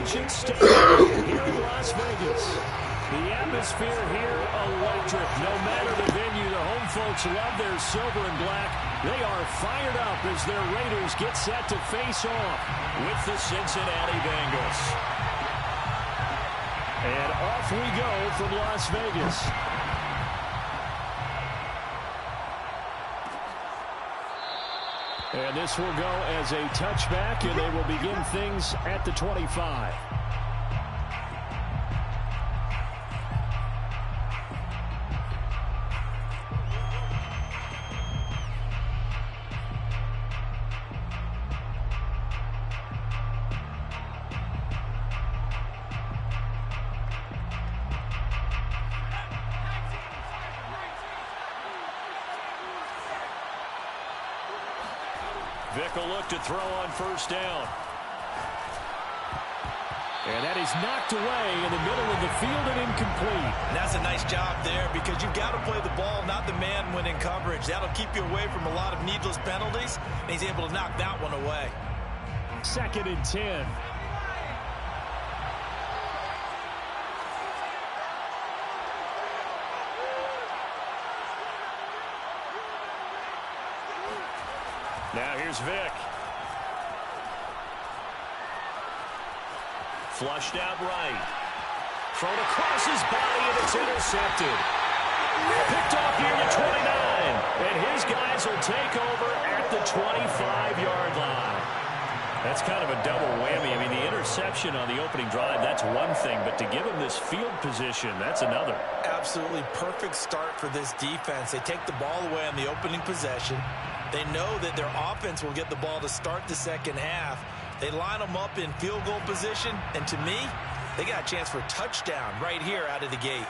Allegiant Stadium here in Las Vegas. The atmosphere here electric. No matter the venue, the home folks love their silver and black. They are fired up as their Raiders get set to face off with the Cincinnati Bengals. And off we go from Las Vegas. And this will go as a touchback, and they will begin things at the 25. Vick will look to throw on first down. And that is knocked away in the middle of the field and incomplete. And that's a nice job there because you've got to play the ball, not the man when in coverage. That'll keep you away from a lot of needless penalties. And he's able to knock that one away. 2nd and 10. Now here's Vick. Flushed out right. Thrown across his body, and it's intercepted. Picked off near the 29. And his guys will take over at the 25-yard line. That's kind of a double whammy. I mean, the interception on the opening drive, that's one thing. But to give him this field position, that's another. Absolutely perfect start for this defense. They take the ball away on the opening possession. They know that their offense will get the ball to start the second half. They line them up in field goal position, and to me, they got a chance for a touchdown right here out of the gate.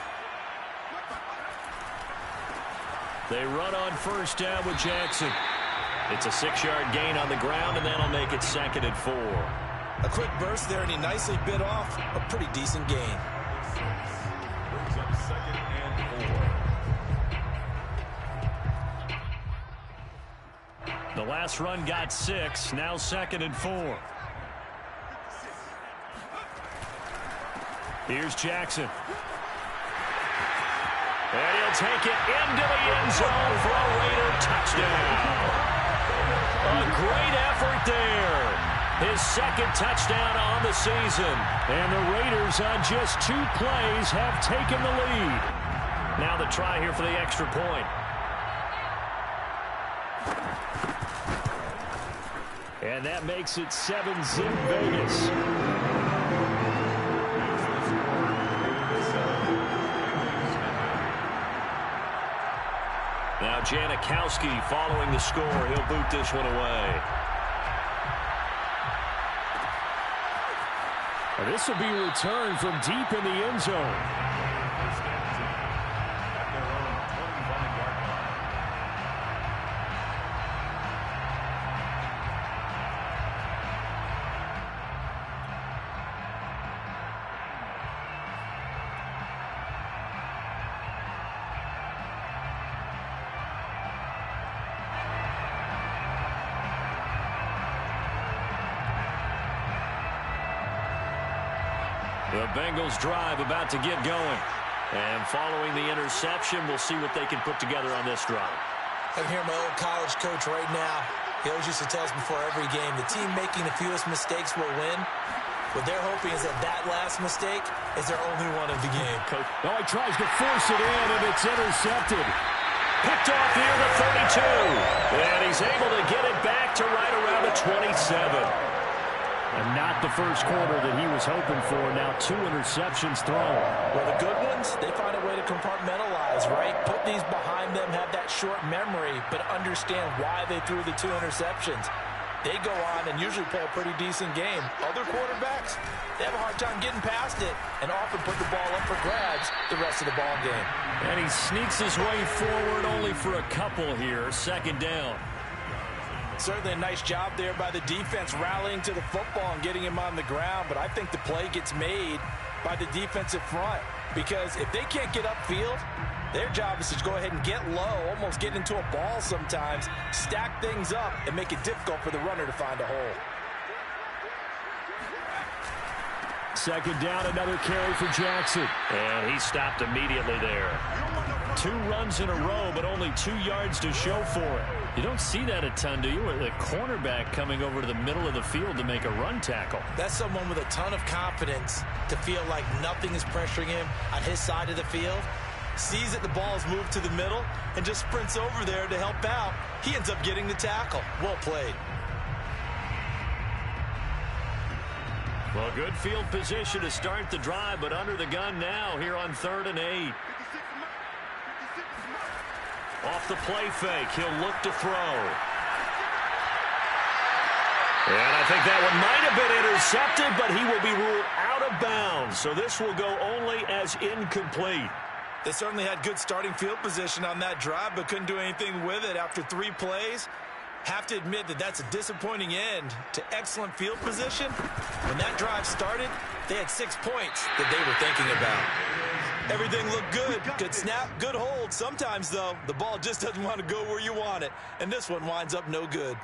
They run on first down with Jackson. It's a 6-yard gain on the ground, and that'll make it 2nd and 4. A quick burst there, and he nicely bit off a pretty decent gain. Brings up 2nd and 4. The last run got 6. Now 2nd and 4. Here's Jackson. And he'll take it into the end zone for a Raider touchdown. A great effort there. His 2nd touchdown on the season. And the Raiders on just 2 plays have taken the lead. Now the try here for the extra point. And that makes it 7-zip Vegas. Now Janikowski following the score. He'll boot this one away. And this will be returned from deep in the end zone. The Bengals drive about to get going. And following the interception, we'll see what they can put together on this drive. I can hear my old college coach right now. He always used to tell us before every game, the team making the fewest mistakes will win. What they're hoping is that that last mistake is their only one of the game. Coach, oh, he tries to force it in, and it's intercepted. Picked off near the 32. And he's able to get it back to right around the 27. And not the first quarter that he was hoping for. Now 2 interceptions thrown. Well, the good ones, they find a way to compartmentalize, right? Put these behind them, have that short memory, but understand why they threw the 2 interceptions. They go on and usually play a pretty decent game. Other quarterbacks, they have a hard time getting past it and often put the ball up for grabs the rest of the ball game. And he sneaks his way forward only for a couple here. 2nd down. Certainly a nice job there by the defense rallying to the football and getting him on the ground, but I think the play gets made by the defensive front because if they can't get upfield, their job is to go ahead and get low, almost get into a ball sometimes, stack things up, and make it difficult for the runner to find a hole. second down, another carry for Jackson. And he stopped immediately there. 2 runs in a row, but only 2 yards to show for it. You don't see that a ton, do you? With a cornerback coming over to the middle of the field to make a run tackle. That's someone with a ton of confidence to feel like nothing is pressuring him on his side of the field. Sees that the ball is moved to the middle and just sprints over there to help out. He ends up getting the tackle. Well played. Well, good field position to start the drive, but under the gun now here on 3rd and 8. Off the play fake, he'll look to throw. And I think that one might have been intercepted, but he will be ruled out of bounds. So this will go only as incomplete. They certainly had good starting field position on that drive, but couldn't do anything with it after 3 plays. Have to admit that that's a disappointing end to excellent field position. When that drive started, they had 6 points that they were thinking about. Everything looked good. Good snap, good hold. Sometimes, though, the ball just doesn't want to go where you want it. And this one winds up no good.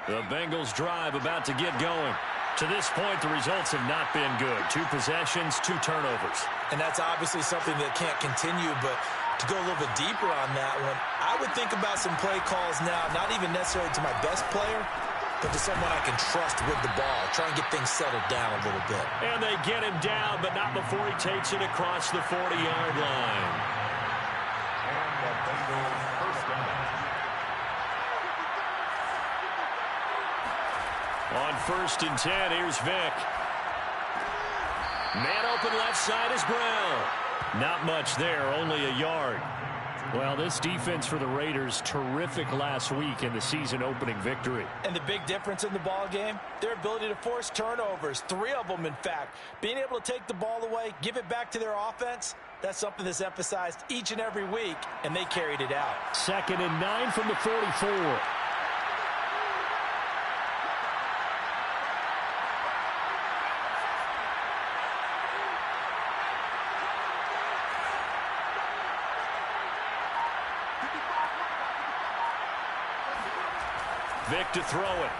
The Bengals drive about to get going. To this point, the results have not been good. 2 possessions, 2 turnovers. And that's obviously something that can't continue, but to go a little bit deeper on that one, I would think about some play calls now, not even necessarily to my best player, but to someone I can trust with the ball. Try and get things settled down a little bit. And they get him down, but not before he takes it across the 40-yard line. And the Bengals first down. On 1st and 10, here's Vick. Man open left side is Brown. Not much there, only a yard. Well, this defense for the Raiders, terrific last week in the season-opening victory. And the big difference in the ball game, their ability to force turnovers, 3 of them, in fact. Being able to take the ball away, give it back to their offense, that's something that's emphasized each and every week, and they carried it out. 2nd and 9 from the 44. Vick to throw it.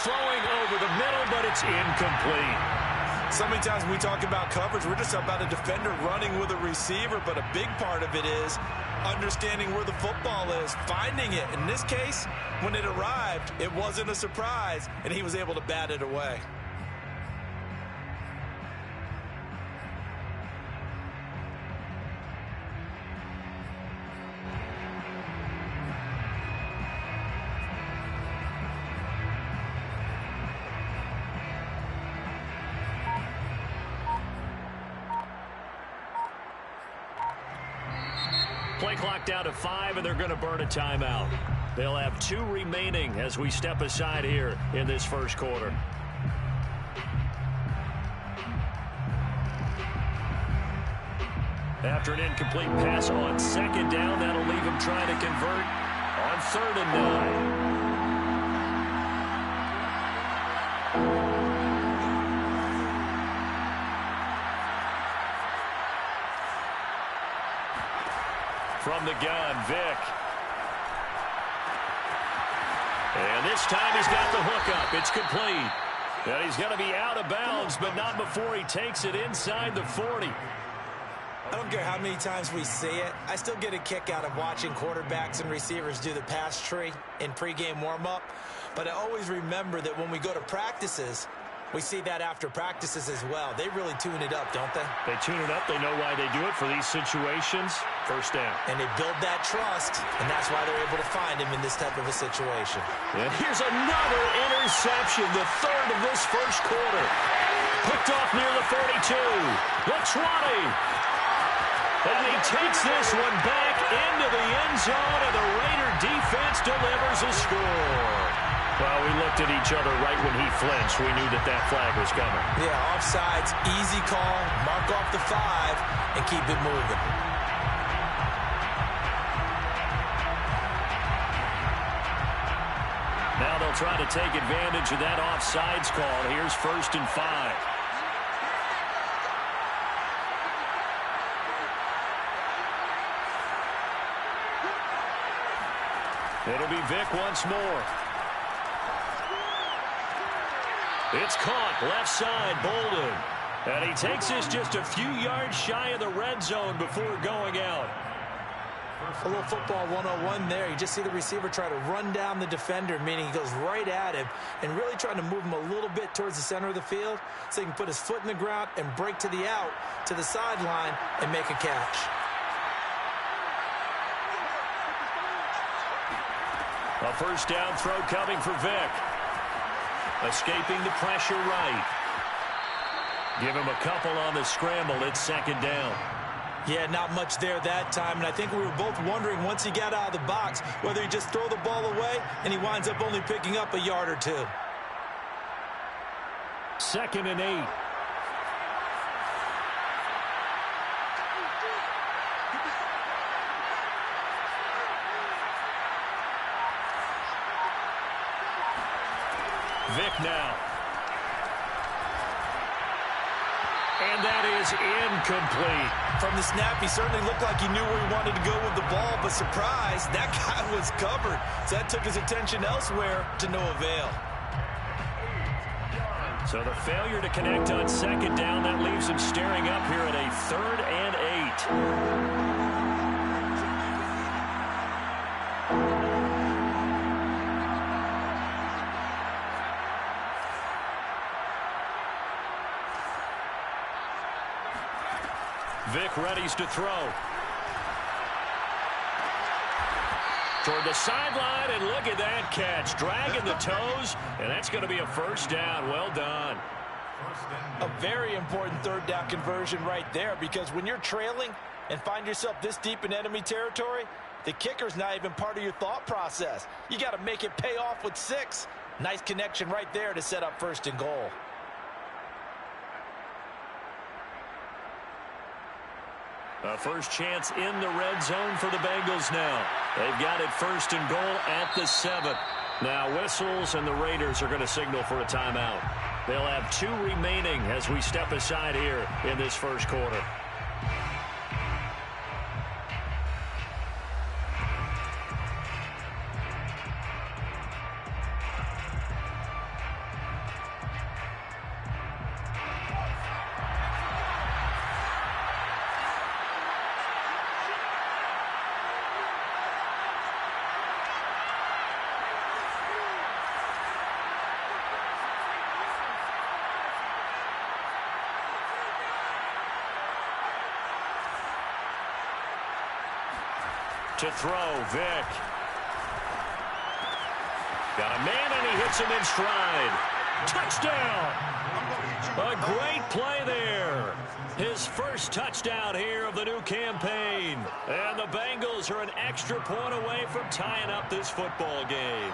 Throwing over the middle, but it's incomplete. So many times when we talk about coverage, we're just about a defender running with a receiver, but a big part of it is understanding where the football is, finding it. In this case, when it arrived, it wasn't a surprise, and he was able to bat it away. Play clock down to 5, and they're going to burn a timeout. They'll have 2 remaining as we step aside here in this first quarter. After an incomplete pass on 2nd down, that'll leave him trying to convert on 3rd and 9. From the gun, Vick. And this time he's got the hook up. It's complete. And he's going to be out of bounds, but not before he takes it inside the 40. I don't care how many times we see it. I still get a kick out of watching quarterbacks and receivers do the pass tree in pregame warm-up. But I always remember that when we go to practices, we see that after practices as well. They really tune it up, don't they? They tune it up. They know why they do it for these situations. First down. And they build that trust, and that's why they're able to find him in this type of a situation. And here's another interception, the 3rd of this first quarter. Picked off near the 42. The 20. And he takes this one back into the end zone, and the Raider defense delivers a score. Well, we looked at each other right when he flinched. We knew that that flag was coming. Yeah, offsides, easy call, mark off the 5, and keep it moving. they'll try to take advantage of that offsides call. Here's 1st and 5. It'll be Vic once more. It's caught left side, Bolden. And he takes this just a few yards shy of the red zone before going out. A little football 101 there. You just see the receiver try to run down the defender, meaning he goes right at him and really trying to move him a little bit towards the center of the field so he can put his foot in the ground and break to the out, to the sideline, and make a catch. A first down throw coming for Vic. Escaping the pressure right. Give him a couple on the scramble. It's 2nd down. Yeah, not much there that time, and I think we were both wondering once he got out of the box whether he just throw the ball away and he winds up only picking up a yard or two. 2nd and 8. Vic now. And that is incomplete. From the snap, he certainly looked like he knew where he wanted to go with the ball, but surprise, that guy was covered. So that took his attention elsewhere to no avail. So the failure to connect on 2nd down, that leaves him staring up here at a 3rd and 8. Vic readies to throw. Toward the sideline, and look at that catch. Dragging the toes, and that's going to be a first down. Well done. A very important 3rd down conversion right there, because when you're trailing and find yourself this deep in enemy territory, the kicker's not even part of your thought process. You got to make it pay off with 6. Nice connection right there to set up 1st and goal. A first chance in the red zone for the Bengals now. They've got it 1st and goal at the 7. Now whistles, and the Raiders are going to signal for a timeout. They'll have 2 remaining as we step aside here in this first quarter. To throw, Vic. Got a man, and he hits him in stride. Touchdown! A great play there. His first touchdown here of the new campaign. And the Bengals are an extra point away from tying up this football game.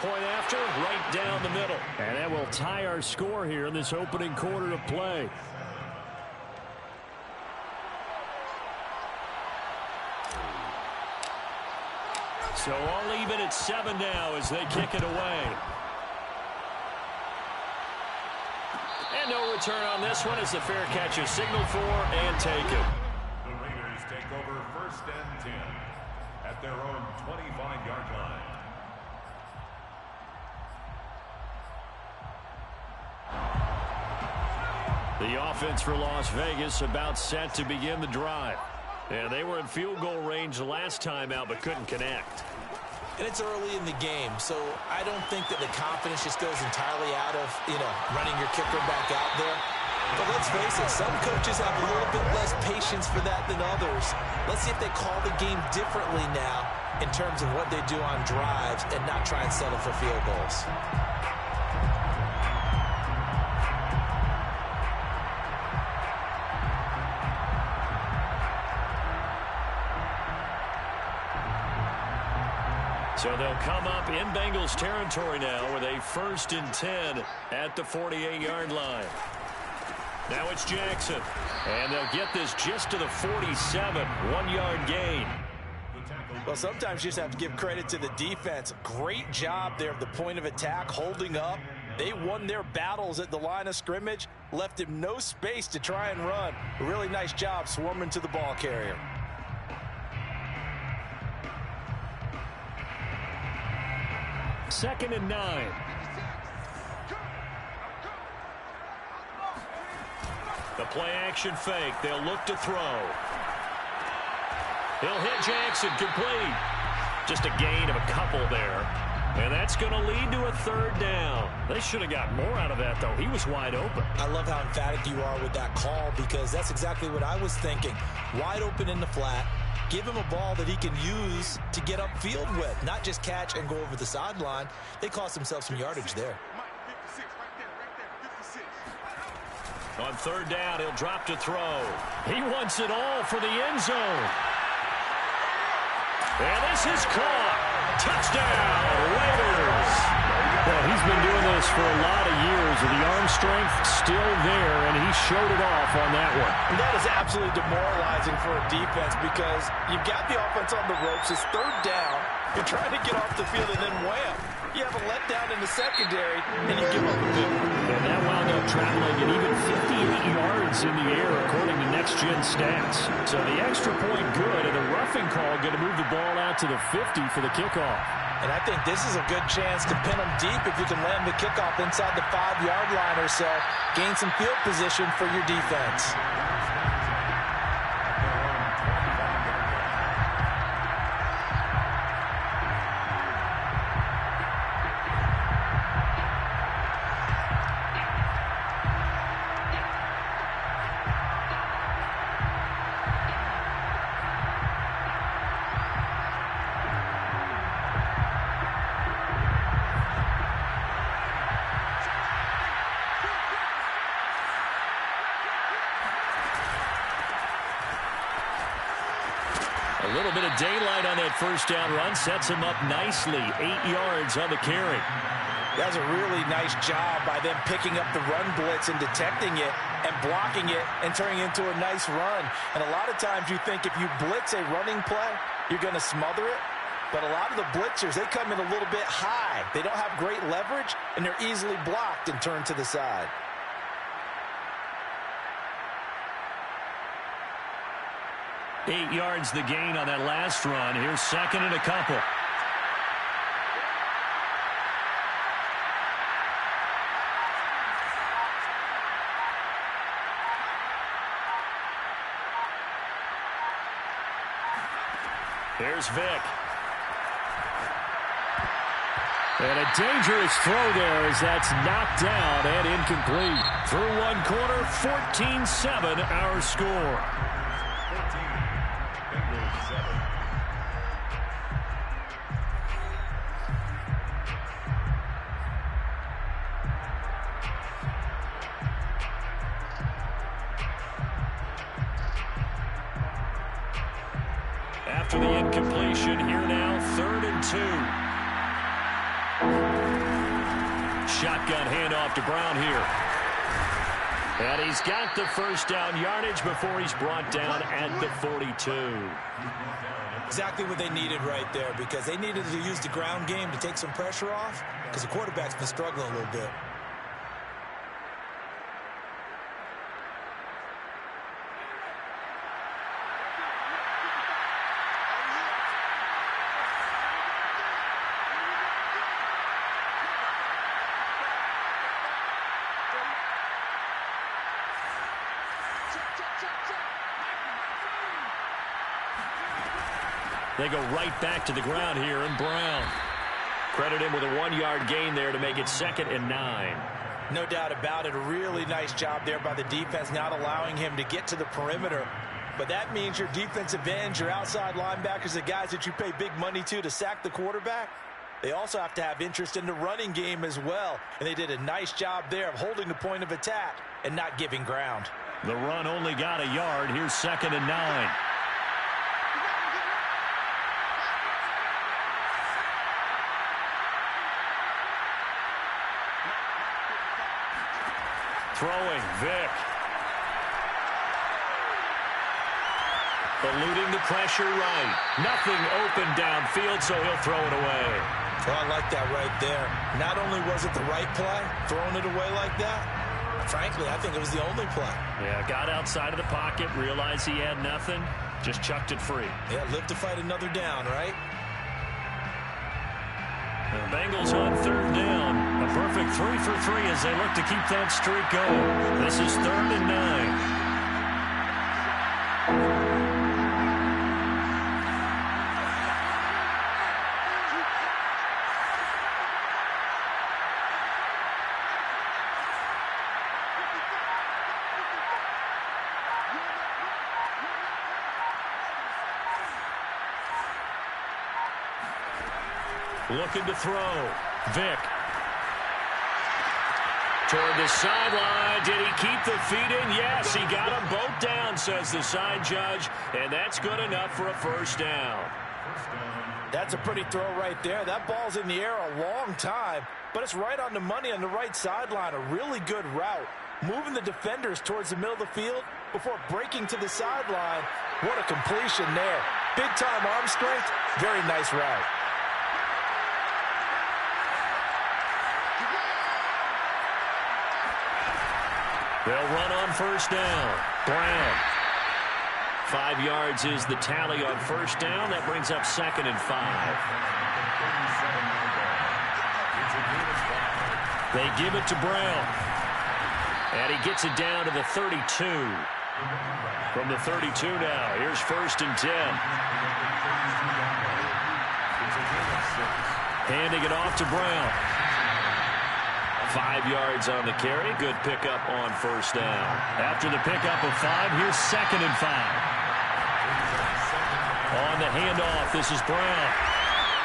Point after, right down the middle. And that will tie our score here in this opening quarter of play. So all even at 7 now as they kick it away. And no return on this one as the fair catch is signaled for and taken. The Raiders take over 1st and 10 at their own 25-yard line. The offense for Las Vegas about set to begin the drive. And they were in field goal range last time out but couldn't connect. And it's early in the game, so I don't think that the confidence just goes entirely out of, running your kicker back out there. But let's face it, some coaches have a little bit less patience for that than others. Let's see if they call the game differently now in terms of what they do on drives and not try and settle for field goals. So they'll come up in Bengals territory now with a 1st and 10 at the 48-yard line. Now it's Jackson. And they'll get this just to the 47. 1-yard gain. Well, sometimes you just have to give credit to the defense. Great job there at the point of attack, holding up. They won their battles at the line of scrimmage, left him no space to try and run. A really nice job swarming to the ball carrier. Second and 9. The play action fake. They'll look to throw. He'll hit Jackson, complete. Just a gain of a couple there. And that's going to lead to a third down. They should have got more out of that, though. He was wide open. I love how emphatic you are with that call, because that's exactly what I was thinking. Wide open in the flat. Give him a ball that he can use to get upfield with, not just catch and go over the sideline. They cost themselves some yardage there. On third down, he'll drop to throw. He wants it all for the end zone. And this is caught. Touchdown, Raiders. Well, he's been doing this for a lot of years, and the arm strength still there, and he showed it off on that one. And that is absolutely demoralizing for a defense, because you've got the offense on the ropes. It's third down. You're trying to get off the field, and then wham. You have a letdown in the secondary, and you give up a big one. And that wound up traveling at even 58 yards in the air, according to next-gen stats. So the extra point good, and the roughing call going to move the ball out to the 50 for the kickoff. And I think this is a good chance to pin them deep if you can land the kickoff inside the 5-yard line or so. Gain some field position for your defense. A little bit of daylight on that first down run sets him up nicely. 8 yards on the carry. That's a really nice job by them picking up the run blitz and detecting it and blocking it and turning it into a nice run. And a lot of times you think if you blitz a running play, you're going to smother it. But a lot of the blitzers, they come in a little bit high. They don't have great leverage, and they're easily blocked and turned to the side. Eight yards the gain on that last run. Here's second and a couple. Here's Vick. And a dangerous throw there as that's knocked down and incomplete. Through one quarter, 14-7 our score. Bengals 7. After the incompletion, here now, 3rd and 2. Shotgun handoff to Brown here. And he's got the first down yardage before he's brought down at the 42. Exactly what they needed right there, because they needed to use the ground game to take some pressure off, because the quarterback's been struggling a little bit. They go right back to the ground here, and Brown. Credit him with a 1-yard gain there to make it 2nd and 9. No doubt about it. A really nice job there by the defense, not allowing him to get to the perimeter. But that means your defensive ends, your outside linebackers, the guys that you pay big money to sack the quarterback, they also have to have interest in the running game as well. And they did a nice job there of holding the point of attack and not giving ground. The run only got a yard. Here's 2nd and 9. Throwing, Vick. Eluding the pressure right. Nothing open downfield, so he'll throw it away. Well, I like that right there. Not only was it the right play, throwing it away like that, frankly, I think it was the only play. Yeah, got outside of the pocket, realized he had nothing, just chucked it free. Yeah, live to fight another down, right? The Bengals on third down. A perfect 3 for 3 as they look to keep that streak going. This is 3rd and 9. Looking to throw. Vick. Toward the sideline. Did he keep the feet in? Yes, he got them both down, says the side judge. And that's good enough for a first down. That's a pretty throw right there. That ball's in the air a long time, but it's right on the money on the right sideline. A really good route. Moving the defenders towards the middle of the field before breaking to the sideline. What a completion there. Big-time arm strength. Very nice route. They'll run on first down. Brown. 5 yards is the tally on first down. That brings up 2nd and 5. They give it to Brown. And he gets it down to the 32. From the 32 now, here's 1st and 10. Handing it off to Brown. 5 yards on the carry. Good pickup on first down. After the pickup of 5, here's 2nd and 5. On the handoff, this is Brown.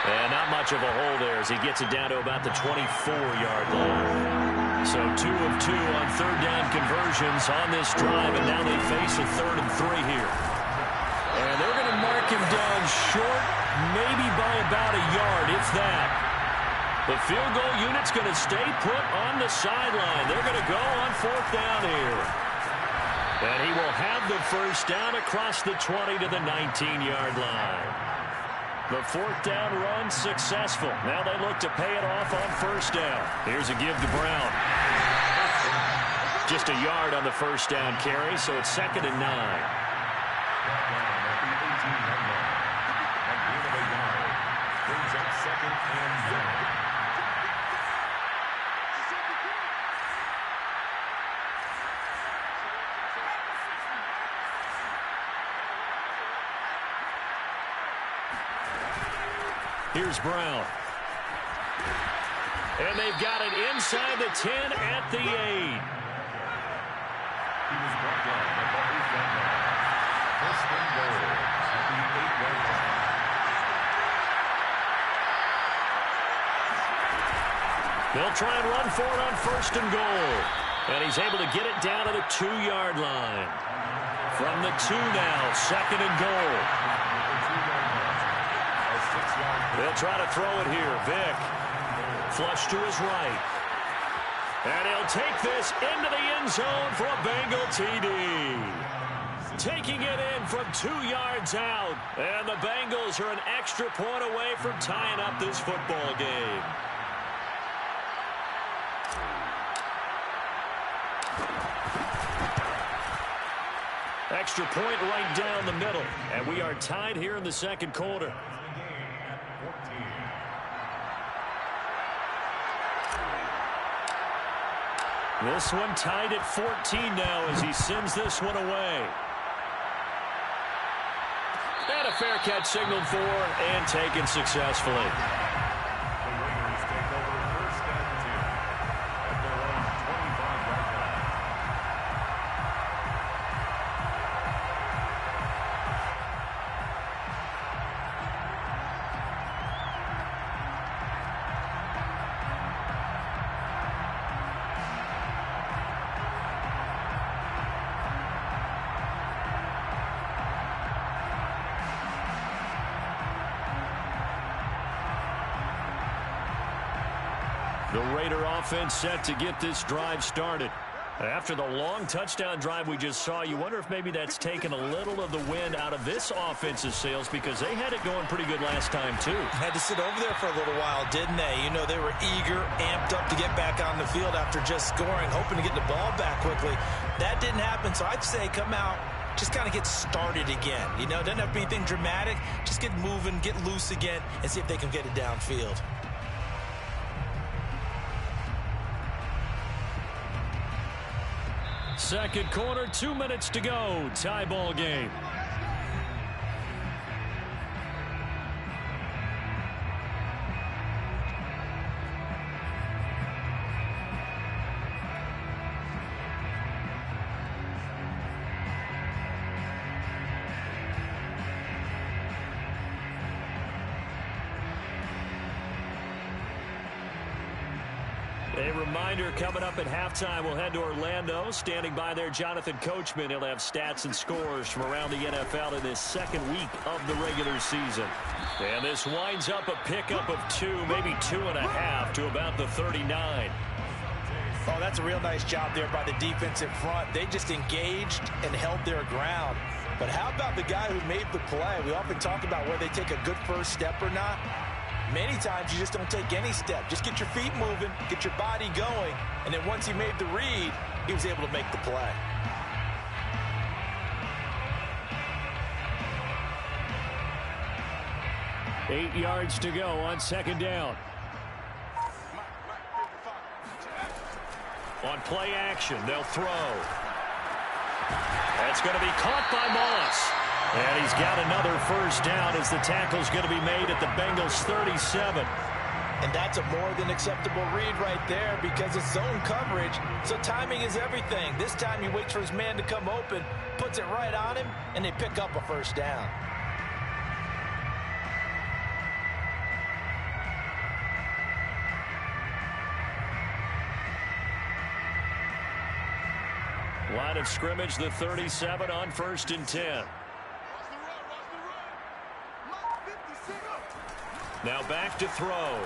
And not much of a hole there as he gets it down to about the 24-yard line. So 2 of 2 on third down conversions on this drive, and now they face a 3rd and 3 here. And they're going to mark him down short, maybe by about a yard, if that. The field goal unit's going to stay put on the sideline. They're going to go on 4th down here. And he will have the first down across the 20 to the 19-yard line. The 4th down run successful. Now they look to pay it off on first down. Here's a give to Brown. Just a yard on the first down carry, so it's 2nd and 9. Here's Brown. And they've got it inside the 10 at the 8. He was brought down at the 8-yard line. First and goal at the 8-yard line. They'll try and run for it on 1st and goal. And he's able to get it down to the 2-yard line. From the 2 now, 2nd and goal. They'll try to throw it here. Vick. Flush to his right. And he'll take this into the end zone for a Bengal TD. Taking it in from 2 yards out. And the Bengals are an extra point away from tying up this football game. Extra point right down the middle. And we are tied here in the 2nd quarter. This one tied at 14 now as he sends this one away. And a fair catch signaled for and taken successfully. The Raiders take over 1st and 10 at their own 25-yard line. The Raider offense set to get this drive started. After the long touchdown drive we just saw, you wonder if maybe that's taken a little of the wind out of this offensive sails, because they had it going pretty good last time too. Had to sit over there for a little while, didn't they? You know, they were eager, amped up to get back on the field after just scoring, hoping to get the ball back quickly. That didn't happen, so I'd say come out, just kind of get started again. You know, it doesn't have to be anything dramatic. Just get moving, get loose again, and see if they can get it downfield. Second quarter, 2 minutes to go. Tie ball game. A reminder, coming up at halftime, we'll head to Orlando. Standing by there, Jonathan Coachman. He'll have stats and scores from around the NFL in this second week of the regular season. And this winds up a pickup of 2, maybe 2.5 to about the 39. Oh, that's a real nice job there by the defensive front. They just engaged and held their ground. But how about the guy who made the play? We often talk about whether they take a good first step or not. Many times you just don't take any step. Just get your feet moving, get your body going, and then once he made the read, he was able to make the play. Eight yards to go on second down. On play action, they'll throw. That's going to be caught by Moss. And he's got another first down as the tackle's going to be made at the Bengals 37. And that's a more than acceptable read right there because it's zone coverage, so timing is everything. This time he waits for his man to come open, puts it right on him, and they pick up a first down. Line of scrimmage, the 37 on 1st and 10. Now back to throw.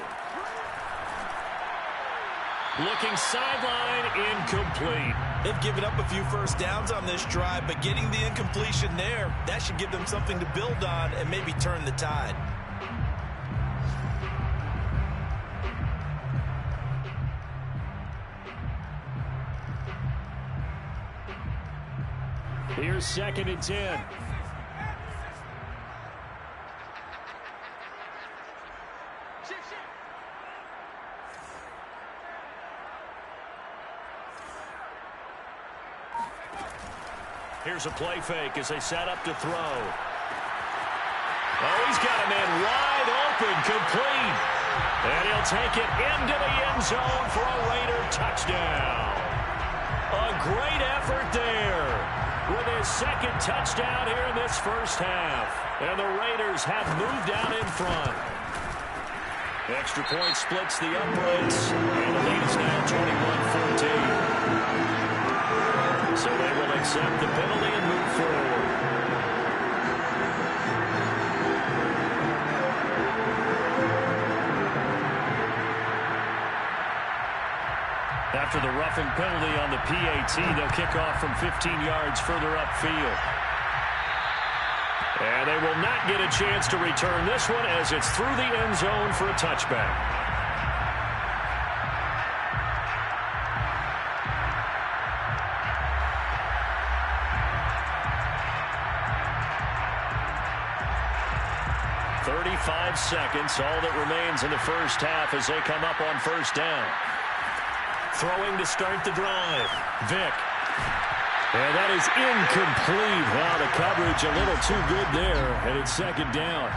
Looking sideline, incomplete. They've given up a few first downs on this drive, but getting the incompletion there, that should give them something to build on and maybe turn the tide. Here's 2nd and 10. Here's a play fake as they set up to throw. Oh, he's got a man wide open, complete. And he'll take it into the end zone for a Raider touchdown. A great effort there with his second touchdown here in this first half. And the Raiders have moved out in front. Extra point splits the uprights. And the lead is now 21-14. So they will accept the penalty and move forward. After the roughing penalty on the PAT, they'll kick off from 15 yards further upfield. And they will not get a chance to return this one as it's through the end zone for a touchback. Seconds, all that remains in the first half as they come up on first down. Throwing to start the drive. Vick. And that is incomplete. Wow, the coverage a little too good there, and it's second down.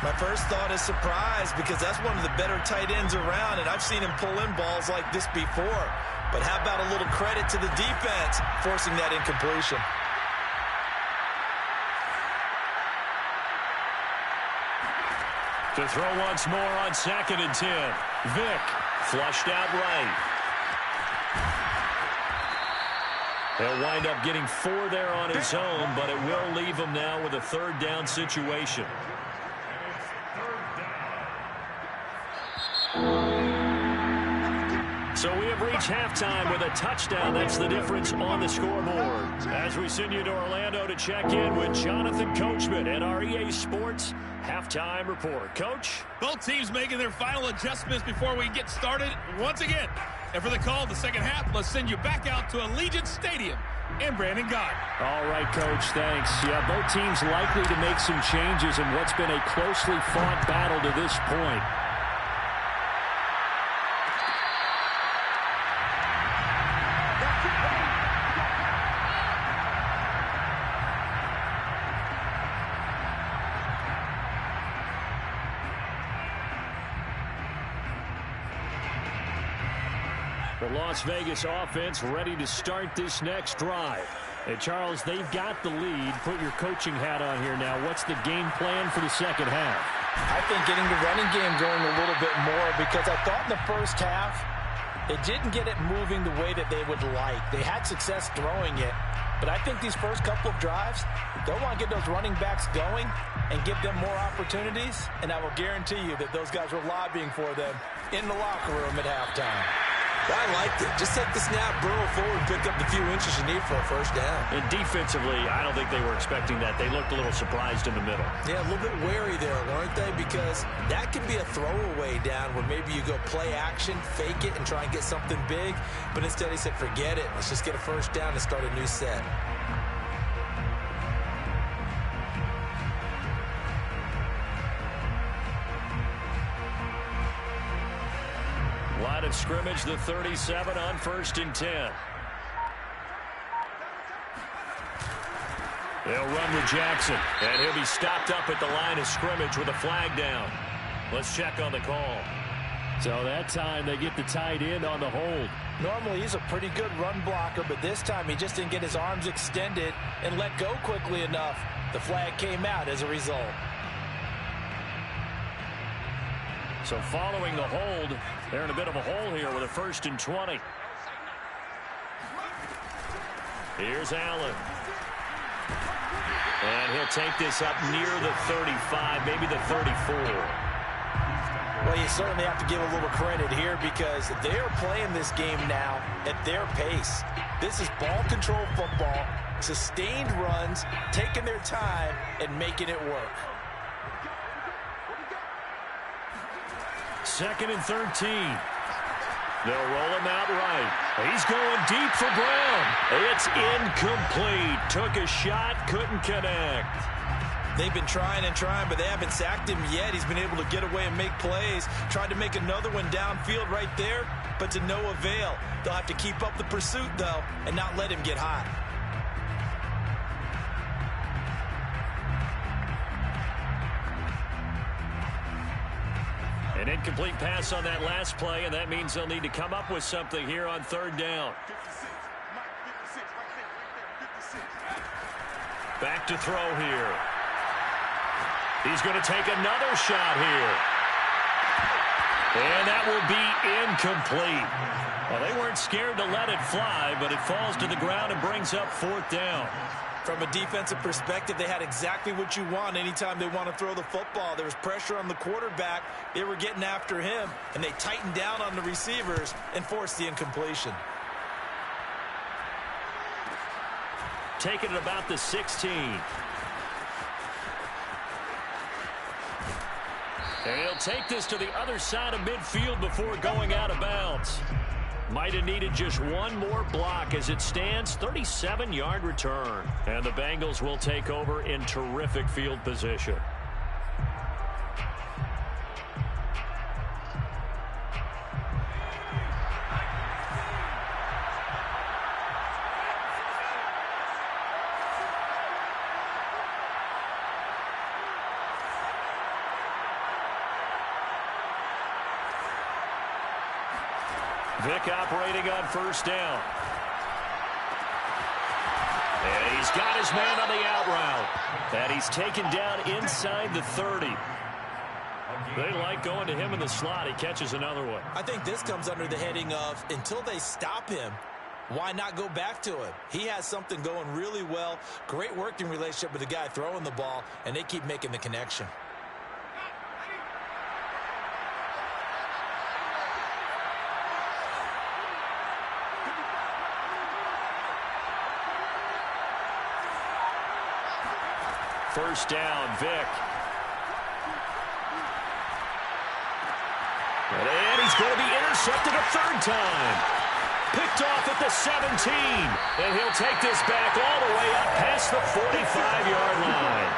My first thought is surprise because that's one of the better tight ends around, and I've seen him pull in balls like this before. But how about a little credit to the defense forcing that incompletion? To throw once more on 2nd and 10. Vick flushed out right. He'll wind up getting 4 there on his own, but it will leave him now with a third down situation. So we have reached halftime with a touchdown. That's the difference on the scoreboard. As we send you to Orlando to check in with Jonathan Coachman at our EA Sports Halftime Report. Coach? Both teams making their final adjustments before we get started once again. And for the call of the second half, let's send you back out to Allegiant Stadium in Brandon Gott. All right, Coach, thanks. Yeah, both teams likely to make some changes in what's been a closely fought battle to this point. The Las Vegas offense ready to start this next drive. Hey, Charles, they've got the lead. Put your coaching hat on here now. What's the game plan for the second half? I think getting the running game going a little bit more, because I thought in the first half they didn't get it moving the way that they would like. They had success throwing it, but I think these first couple of drives, they'll want to get those running backs going and give them more opportunities, and I will guarantee you that those guys were lobbying for them in the locker room at halftime. I liked it. Just take the snap, burrow forward, pick up the few inches you need for a first down. And defensively, I don't think they were expecting that. They looked a little surprised in the middle. Yeah, a little bit wary there, weren't they? Because that can be a throwaway down where maybe you go play action, fake it, and try and get something big. But instead he said, forget it. Let's just get a first down and start a new set. Line of scrimmage, the 37 on 1st and 10. They'll run with Jackson, and he'll be stopped up at the line of scrimmage with a flag down. Let's check on the call. So that time they get the tight end on the hold. Normally he's a pretty good run blocker, but this time he just didn't get his arms extended and let go quickly enough. The flag came out as a result. So following the hold, they're in a bit of a hole here with a 1st and 20. Here's Allen. And he'll take this up near the 35, maybe the 34. Well, you certainly have to give a little credit here, because they are playing this game now at their pace. This is ball control football, sustained runs, taking their time and making it work. 2nd and 13. They'll roll him out right. He's going deep for Brown. It's incomplete. Took a shot, couldn't connect. They've been trying and trying, but they haven't sacked him yet. He's been able to get away and make plays. Tried to make another one downfield right there, but to no avail. They'll have to keep up the pursuit, though, and not let him get hot. An incomplete pass on that last play, and that means they'll need to come up with something here on 3rd down. Back to throw here. He's going to take another shot here. And that will be incomplete. Well, they weren't scared to let it fly, but it falls to the ground and brings up 4th down. From a defensive perspective, they had exactly what you want anytime they want to throw the football. There was pressure on the quarterback. They were getting after him, and they tightened down on the receivers and forced the incompletion. Taking it about the 16. And he'll take this to the other side of midfield before going out of bounds. Might have needed just one more block. As it stands, 37-yard return. And the Bengals will take over in terrific field position. Vick operating on 1st down. And he's got his man on the out route. And he's taken down inside the 30. They like going to him in the slot. He catches another one. I think this comes under the heading of, until they stop him, why not go back to him? He has something going really well. Great working relationship with the guy throwing the ball, and they keep making the connection. first down. Vick. And he's going to be intercepted a third time. Picked off at the 17. And he'll take this back all the way up past the 45-yard line.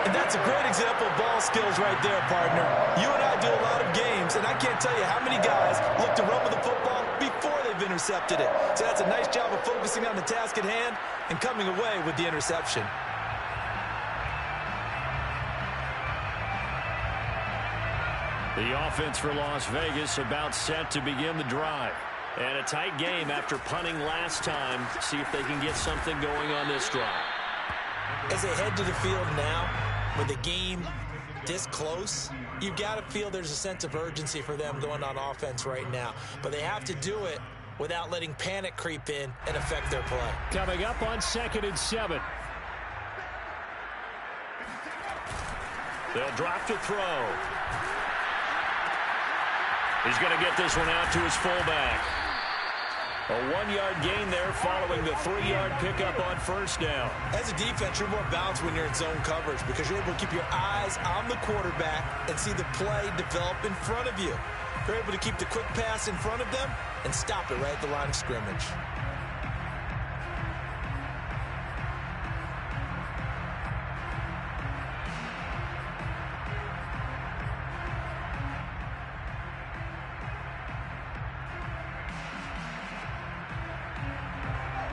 And that's a great example of ball skills right there, partner. You and I do a lot of games, and I can't tell you how many guys look to run with the football before they've intercepted it. So that's a nice job of focusing on the task at hand and coming away with the interception. The offense for Las Vegas about set to begin the drive. And a tight game after punting last time. See if they can get something going on this drive. As they head to the field now, with the game this close, you've got to feel there's a sense of urgency for them going on offense right now. But they have to do it without letting panic creep in and affect their play. Coming up on 2nd and 7. They'll drop to throw. He's going to get this one out to his fullback. A 1-yard gain there following the 3-yard pickup on first down. As a defense, you're more balanced when you're in zone coverage because you're able to keep your eyes on the quarterback and see the play develop in front of you. You're able to keep the quick pass in front of them and stop it right at the line of scrimmage.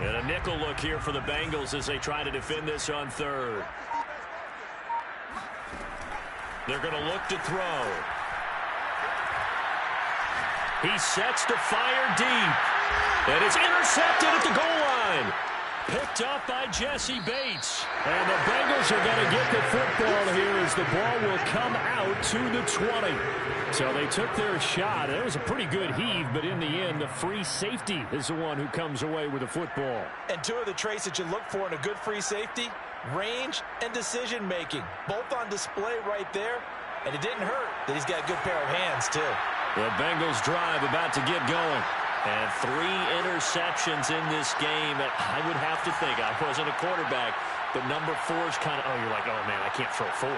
And a nickel look here for the Bengals as they try to defend this on third. They're going to look to throw. He sets to fire deep. And it's intercepted at the goal line. Picked up by Jesse Bates. And the Bengals are going to get the football here as the ball will come out to the 20. So they took their shot. It was a pretty good heave, but in the end, the free safety is the one who comes away with the football. And two of the traits that you look for in a good free safety, range and decision-making. Both on display right there. And it didn't hurt that he's got a good pair of hands, too. The Bengals drive about to get going. And 3 interceptions in this game. I would have to think, I wasn't a quarterback, but number 4 is kind of, you're like, oh, man, I can't throw 4.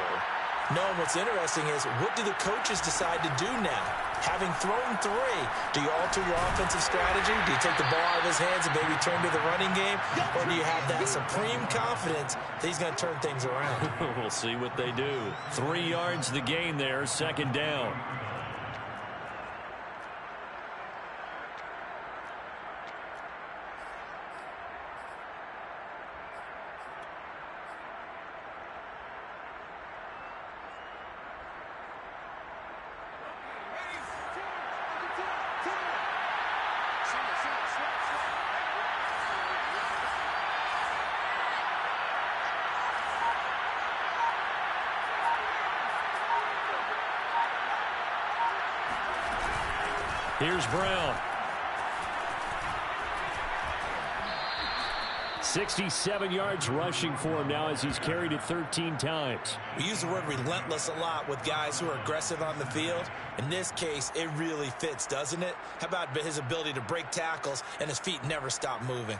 No, and what's interesting is, what do the coaches decide to do now? Having thrown 3, do you alter your offensive strategy? Do you take the ball out of his hands and maybe turn to the running game? Or do you have that supreme confidence that he's going to turn things around? We'll see what they do. 3 yards the gain there, 2nd down. Here's Brown. 67 yards rushing for him now as he's carried it 13 times. We use the word relentless a lot with guys who are aggressive on the field. In this case, it really fits, doesn't it? How about his ability to break tackles and his feet never stop moving?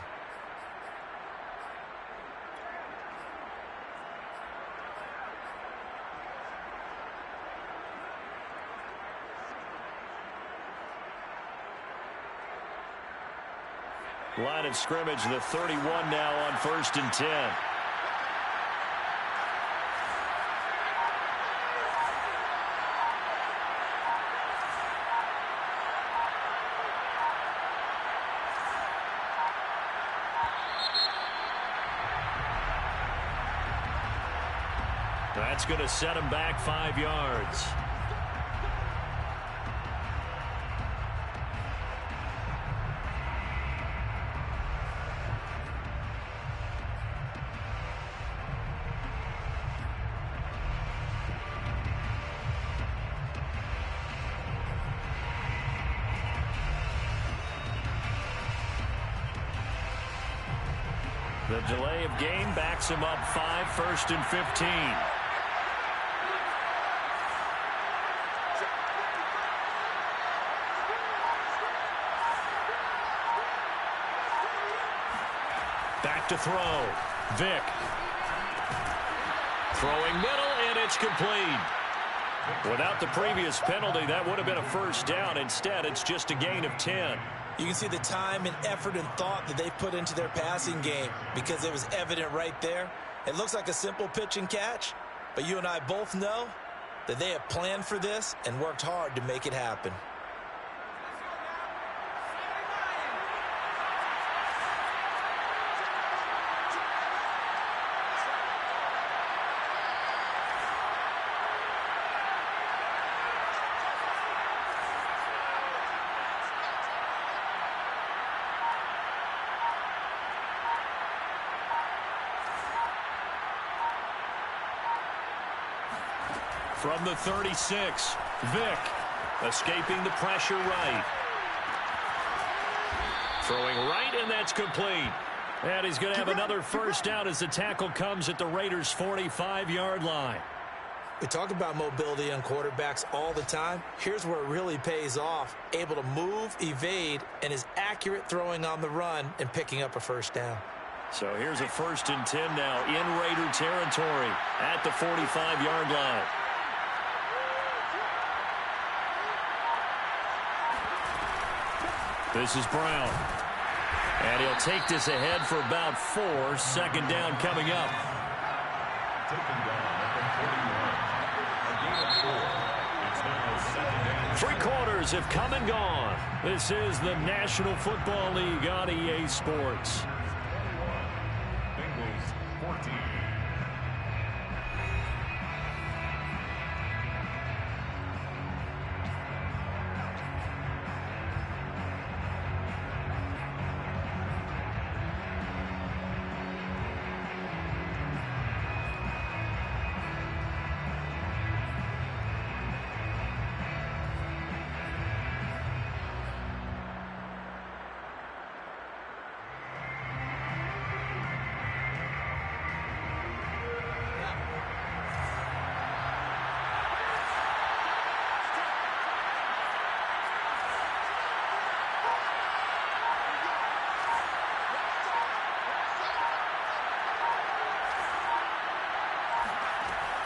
Line of scrimmage, the 31 now on 1st and 10. That's going to set him back 5 yards. The delay of game backs him up 5, 1st and 15. Back to throw. Vick. Throwing middle, and it's complete. Without the previous penalty, that would have been a first down. Instead, it's just a gain of 10. You can see the time and effort and thought that they put into their passing game because it was evident right there. It looks like a simple pitch and catch, but you and I both know that they have planned for this and worked hard to make it happen. From the 36, Vick escaping the pressure right. Throwing right, and that's complete. And he's going to have another first down as the tackle comes at the Raiders' 45-yard line. We talk about mobility on quarterbacks all the time. Here's where it really pays off. Able to move, evade, and is accurate throwing on the run and picking up a first down. So here's a 1st and 10 now in Raider territory at the 45-yard line. This is Brown. And he'll take this ahead for about 4. 2nd down coming up. Taken down at the 41. A gain of 4. It's now 2nd down. 3 quarters have come and gone. This is the National Football League on EA Sports. 21. Bengals 14.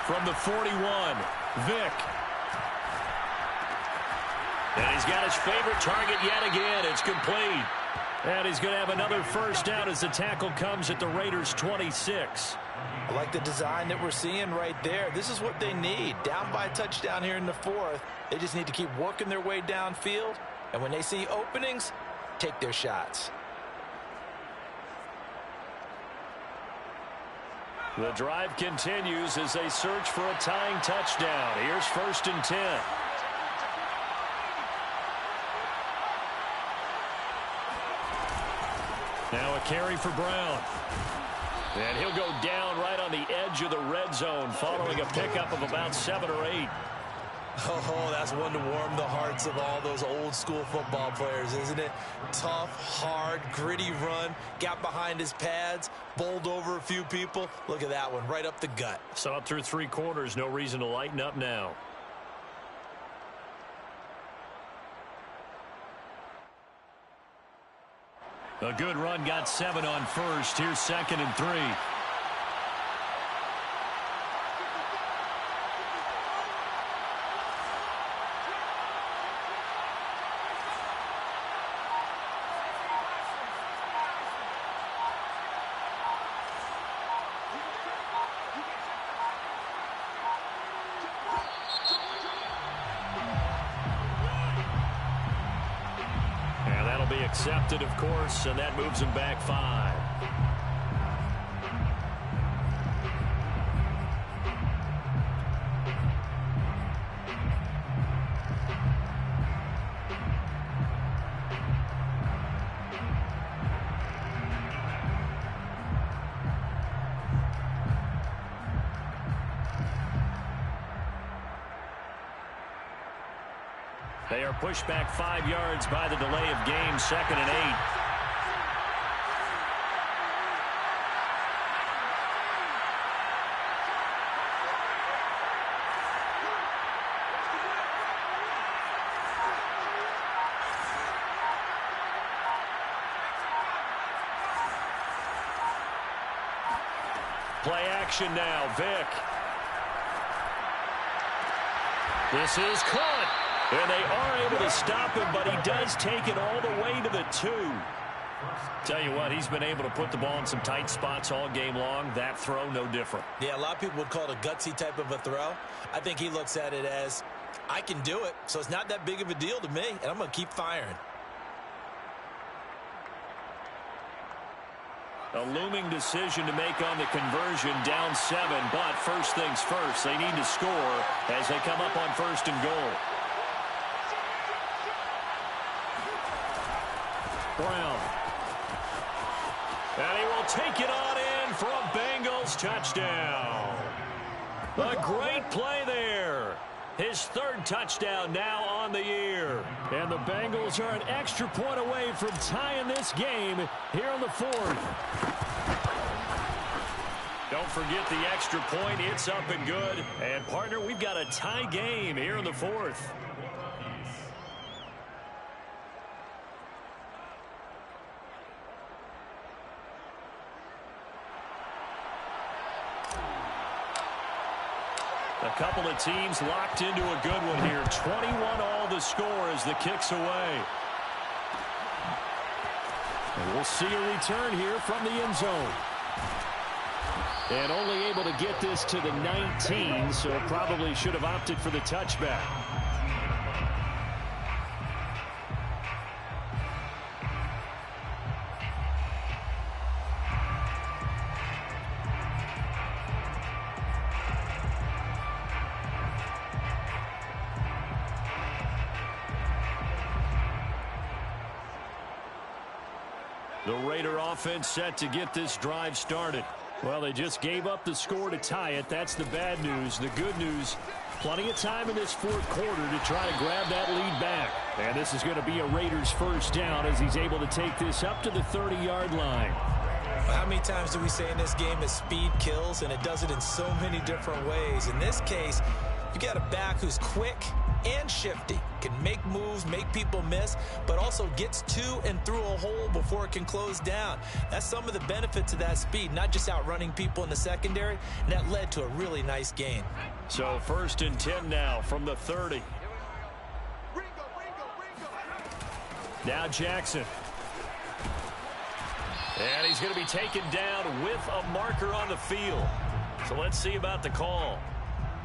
From the 41, Vick. And he's got his favorite target yet again. It's complete. And he's going to have another first down as the tackle comes at the Raiders' 26. I like the design that we're seeing right there. This is what they need. Down by a touchdown here in the 4th. They just need to keep working their way downfield. And when they see openings, take their shots. The drive continues as they search for a tying touchdown. Here's 1st and 10. Now a carry for Brown. And he'll go down right on the edge of the red zone following a pickup of about 7 or 8. Oh, that's one to warm the hearts of all those old school football players, isn't it? Tough, hard, gritty run, got behind his pads, bowled over a few people. Look at that one, right up the gut. So up through 3 quarters, no reason to lighten up now. A good run, got 7 on first. Here's 2nd and 3. Accepted, of course, and that moves him back 5. They are pushed back 5 yards by the delay of game, 2nd and 8. Play action now, Vick. This is caught. And they are able to stop him, but he does take it all the way to the 2. Tell you what, he's been able to put the ball in some tight spots all game long. That throw, no different. Yeah, a lot of people would call it a gutsy type of a throw. I think he looks at it as, I can do it, so it's not that big of a deal to me, and I'm going to keep firing. A looming decision to make on the conversion, down 7, but first things first, they need to score as they come up on 1st and goal. Brown. And he will take it on in for a Bengals touchdown. A great play there. His 3rd touchdown now on the year. And the Bengals are an extra point away from tying this game here on the 4th. Don't forget the extra point. It's up and good. And, partner, we've got a tie game here in the 4th. A couple of teams locked into a good one here. 21 all the score as the kick's away. And we'll see a return here from the end zone. And only able to get this to the 19, so probably should have opted for the touchback. The Raider offense set to get this drive started. Well, they just gave up the score to tie it. That's the bad news. The good news, plenty of time in this 4th quarter to try to grab that lead back. And this is going to be a Raiders first down as he's able to take this up to the 30-yard line. Well, how many times do we say in this game that speed kills, and it does it in so many different ways? In this case, you got a back who's quick and shifty, can make moves, make people miss, but also gets to and through a hole before it can close down. That's some of the benefits of that speed, not just outrunning people in the secondary, and that led to a really nice gain. So 1st and 10 now from the 30. Now Jackson. And he's going to be taken down with a marker on the field. So let's see about the call.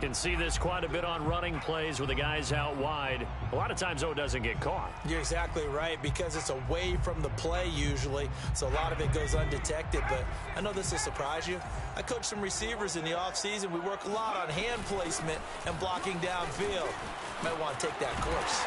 Can see this quite a bit on running plays with the guys out wide. A lot of times, though, it doesn't get caught. You're exactly right, because it's away from the play usually, so a lot of it goes undetected. But I know this will surprise you. I coach some receivers in the offseason. We work a lot on hand placement and blocking downfield. Might want to take that course.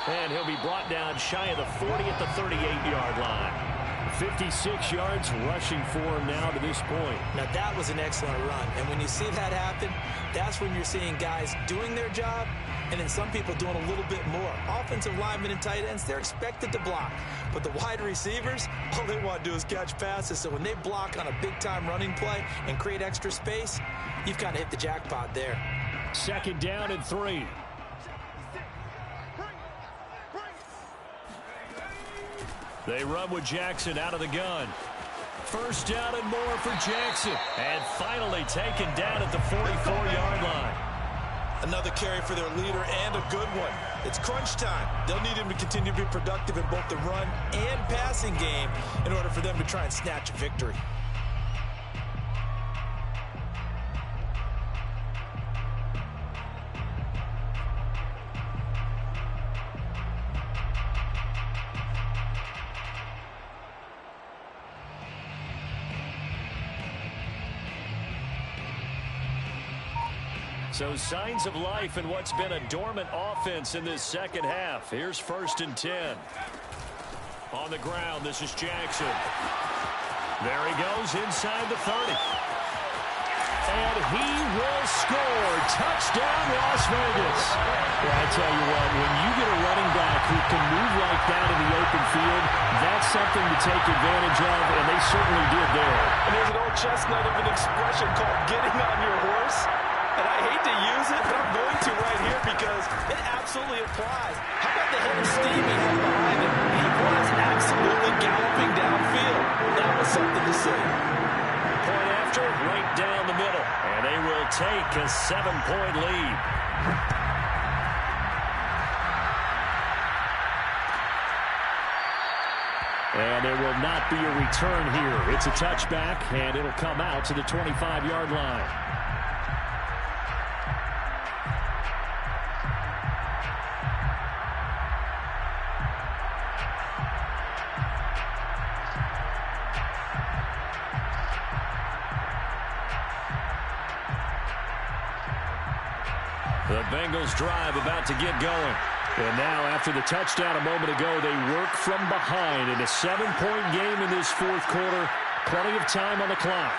And he'll be brought down shy of the 40 at the 38-yard line. 56 yards rushing for him now to this point. Now, that was an excellent run. And when you see that happen, that's when you're seeing guys doing their job and then some people doing a little bit more. Offensive linemen and tight ends, they're expected to block. But the wide receivers, all they want to do is catch passes. So when they block on a big-time running play and create extra space, you've kind of hit the jackpot there. 2nd down and 3. They run with Jackson out of the gun. 1st down and more for Jackson. And finally taken down at the 44-yard line. Another carry for their leader and a good one. It's crunch time. They'll need him to continue to be productive in both the run and passing game in order for them to try and snatch a victory. So signs of life in what's been a dormant offense in this 2nd half. Here's 1st and 10. On the ground, this is Jackson. There he goes inside the 30. And he will score. Touchdown, Las Vegas. Well, I tell you what, when you get a running back who can move like that in the open field, that's something to take advantage of, and they certainly did there. And there's an old chestnut of an expression called getting on your horse. And I hate to use it, but I'm going to right here because it absolutely applies. How about the head of steam he had behind him? He was absolutely galloping downfield. That was something to see. Point after, right down the middle. And they will take a 7-point lead. And there will not be a return here. It's a touchback, and it'll come out to the 25-yard line. The Bengals drive about to get going. And now, after the touchdown a moment ago, they work from behind in a 7-point game in this fourth quarter. Plenty of time on the clock.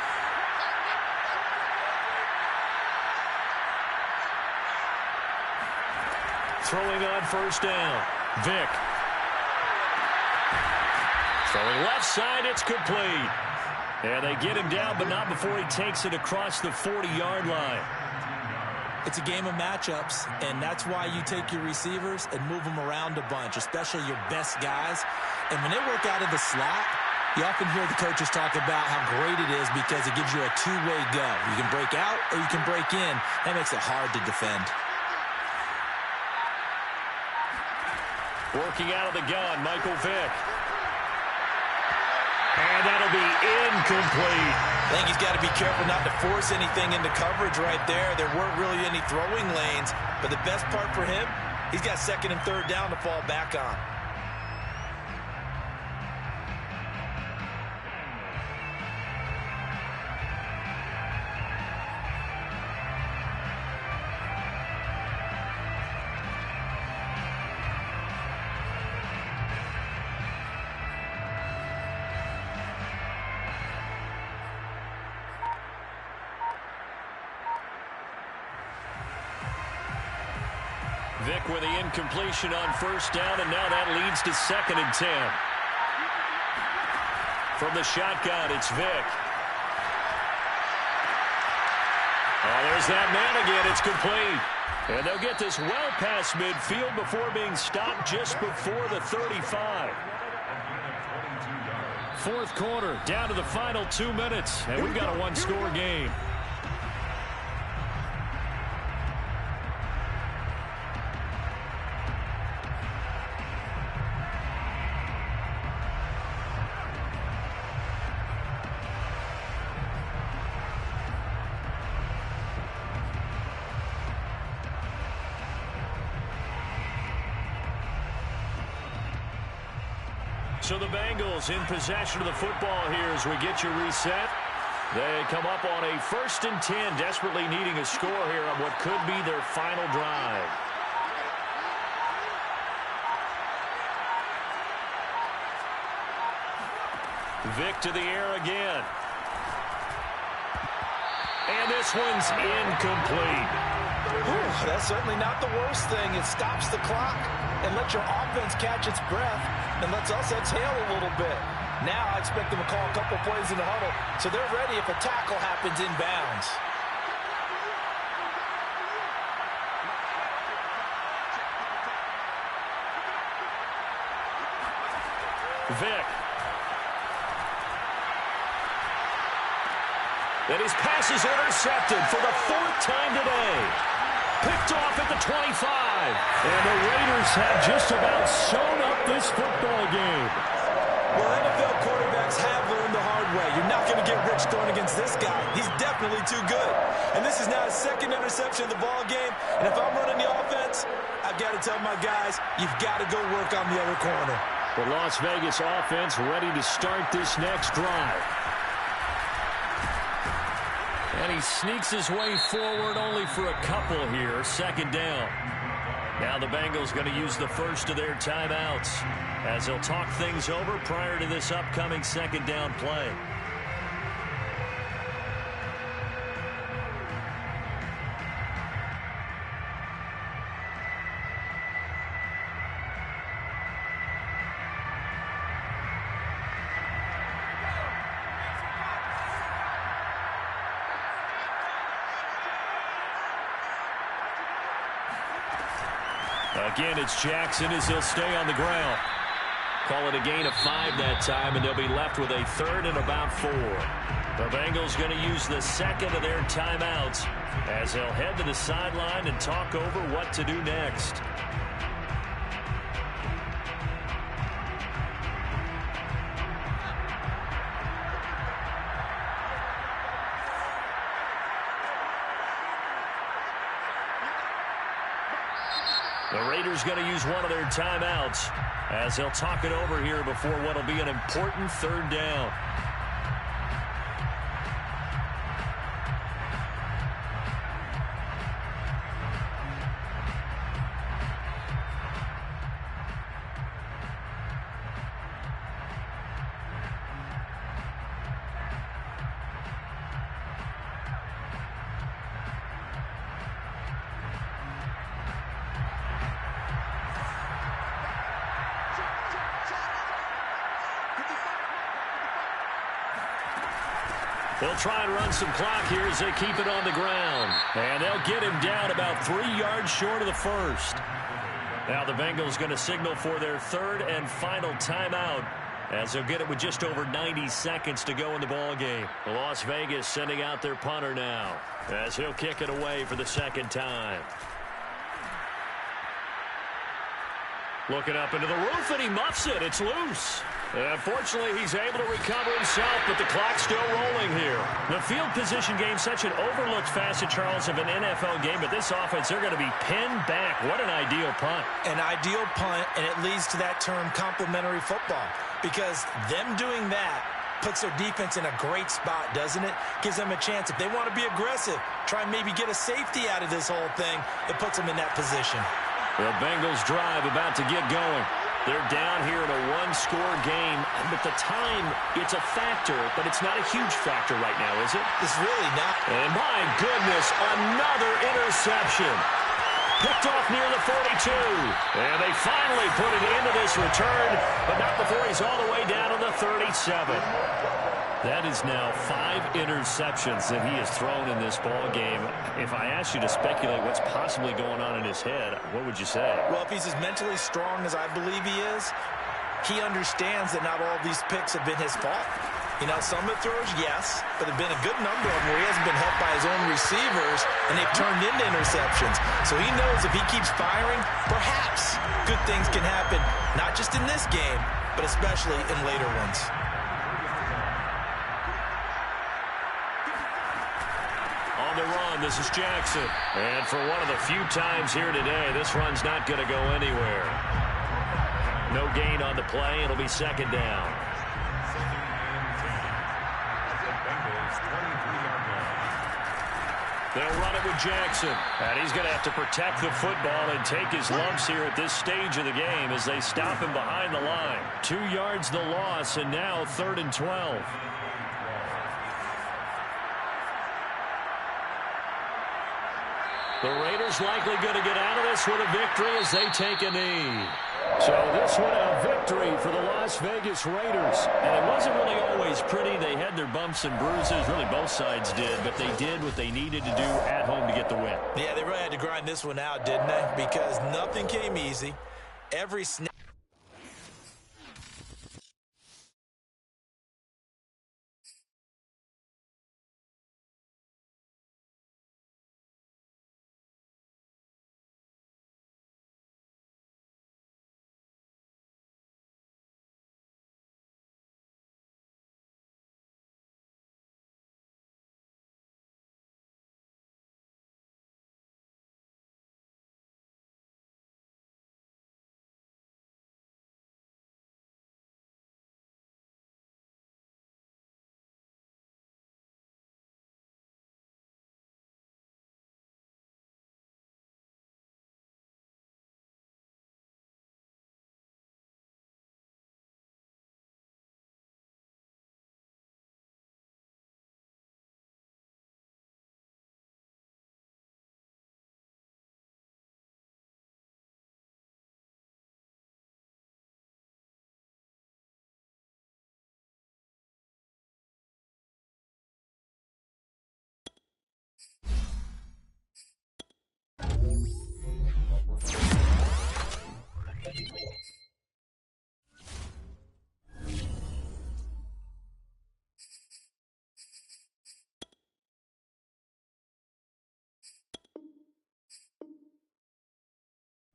Throwing on first down. Vick. Throwing left side, it's complete. And they get him down, but not before he takes it across the 40-yard line. It's a game of matchups, and that's why you take your receivers and move them around a bunch, especially your best guys. And when they work out of the slot, you often hear the coaches talk about how great it is because it gives you a two-way go. You can break out or you can break in. That makes it hard to defend. Working out of the gun, Michael Vick. And that'll be incomplete. I think he's got to be careful not to force anything into coverage right there. There weren't really any throwing lanes, but the best part for him, he's got second and third down to fall back on. Vick with the incompletion on first down, and now that leads to 2nd and 10. From the shotgun, it's Vick. Oh, there's that man again. It's complete. And they'll get this well past midfield before being stopped just before the 35. Fourth quarter, down to the final 2 minutes, and we've got a one-score game. So the Bengals in possession of the football here as we get you reset. They come up on a 1st and 10, desperately needing a score here on what could be their final drive. Vick to the air again. And this one's incomplete. Ooh, that's certainly not the worst thing. It stops the clock and lets your offense catch its breath and lets us exhale a little bit. Now I expect them to call a couple plays in the huddle so they're ready if a tackle happens inbounds. Vick. And his pass is intercepted for the 4th time today. Picked off at the 25. And the Raiders have just about sewn up this football game. Well, NFL quarterbacks have learned the hard way. You're not going to get rich throwing against this guy. He's definitely too good. And this is now his 2nd interception of the ball game. And if I'm running the offense, I've got to tell my guys, you've got to go work on the other corner. The Las Vegas offense ready to start this next drive. And he sneaks his way forward only for a couple here. 2nd down. Now the Bengals going to use the first of their timeouts as they'll talk things over prior to this upcoming 2nd down play. Again, it's Jackson as he'll stay on the ground. Call it a gain of 5 that time, and they'll be left with a 3rd and about 4. The Bengals going to use the 2nd of their timeouts as they'll head to the sideline and talk over what to do next. The Raiders going to use one of their timeouts as they'll talk it over here before what will be an important third down. They'll try and run some clock here as they keep it on the ground. And they'll get him down about 3 yards short of the first. Now the Bengals going to signal for their third and final timeout as they'll get it with just over 90 seconds to go in the ball game. Las Vegas sending out their punter now as he'll kick it away for the second time. Looking up into the roof, and he muffs it. It's loose. Unfortunately, he's able to recover himself, but the clock's still rolling here. The field position game, such an overlooked facet, Charles, of an NFL game, but this offense, they're going to be pinned back. What an ideal punt. An ideal punt, and it leads to that term complementary football, because them doing that puts their defense in a great spot, doesn't it? Gives them a chance. If they want to be aggressive, try and maybe get a safety out of this whole thing, it puts them in that position. The Bengals drive about to get going. They're down here in a one-score game, but the time, it's a factor, but it's not a huge factor right now, is it? It's really not. And my goodness, another interception. Picked off near the 42. And they finally put it into this return, but not before he's all the way down on the 37. That is now 5 interceptions that he has thrown in this ball game. If I asked you to speculate what's possibly going on in his head, what would you say? Well, if he's as mentally strong as I believe he is, he understands that not all of these picks have been his fault. You know, some of the throws, yes, but there have been a good number of them where he hasn't been helped by his own receivers, and they've turned into interceptions. So he knows if he keeps firing, perhaps good things can happen, not just in this game, but especially in later ones. On the run, this is Jackson. And for one of the few times here today, this run's not going to go anywhere. No gain on the play. It'll be second down. They'll run it with Jackson. And he's going to have to protect the football and take his lumps here at this stage of the game as they stop him behind the line. 2 yards the loss, and now 3rd and 12. The Raiders likely going to get out of this with a victory as they take a knee. So this one a victory for the Las Vegas Raiders. And it wasn't really always pretty. They had their bumps and bruises. Really both sides did. But they did what they needed to do at home to get the win. Yeah, they really had to grind this one out, didn't they? Because nothing came easy. Every snap.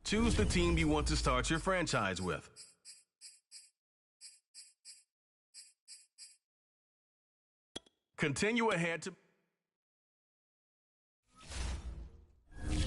Choose the team you want to start your franchise with. Continue ahead to...